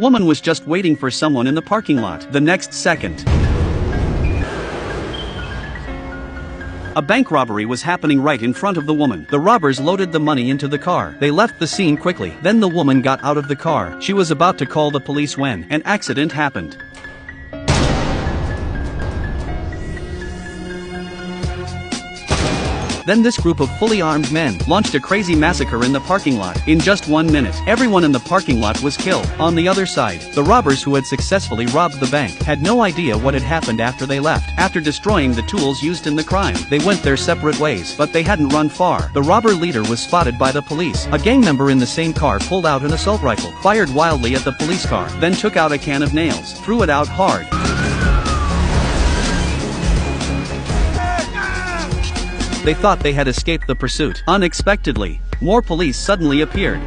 Woman was just waiting for someone in the parking lot. The next second, a bank robbery was happening right in front of the woman. The robbers loaded the money into the car. They left the scene quickly. Then the woman got out of the car. She was about to call the police when an accident happened. Then this group of fully armed men launched a crazy massacre in the parking lot. In just 1 minute, everyone in the parking lot was killed. On the other side, the robbers who had successfully robbed the bank had no idea what had happened after they left. After destroying the tools used in the crime, they went their separate ways, but they hadn't run far. The robber leader was spotted by the police. A gang member in the same car pulled out an assault rifle, fired wildly at the police car, then took out a can of nails, threw it out hard. They thought they had escaped the pursuit. Unexpectedly, more police suddenly appeared.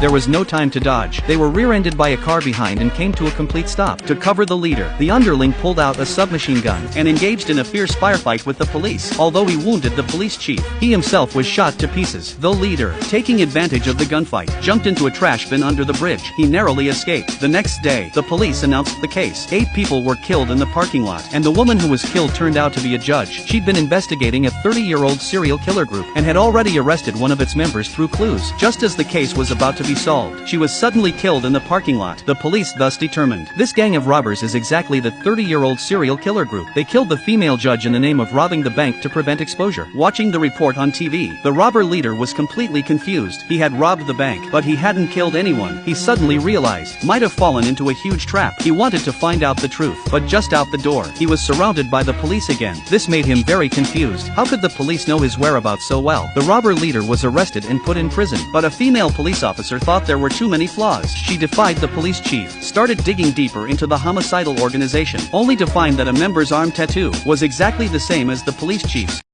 There was no time to dodge. They were rear-ended by a car behind and came to a complete stop. To cover the leader, the underling pulled out a submachine gun and engaged in a fierce firefight with the police. Although he wounded the police chief, he himself was shot to pieces. The leader, taking advantage of the gunfight, jumped into a trash bin under the bridge. He narrowly escaped. The next day, the police announced the case. 8 people were killed in the parking lot, and the woman who was killed turned out to be a judge. She'd been investigating a 30-year-old serial killer group and had already arrested one of its members through clues. Just as the case was about to be solved, she was suddenly killed in the parking lot. The police thus determined this gang of robbers is exactly the 30-year-old serial killer group. They killed the female judge in the name of robbing the bank to prevent exposure. Watching the report on TV, the robber leader was completely confused. He had robbed the bank, but he hadn't killed anyone. He suddenly realized might have fallen into a huge trap. He wanted to find out the truth, but just out the door, he was surrounded by the police again. This made him very confused. How could the police know his whereabouts so well? The robber leader was arrested and put in prison, but a female police officer thought there were too many flaws. She defied the police chief, started digging deeper into the homicidal organization, only to find that a member's arm tattoo was exactly the same as the police chief's.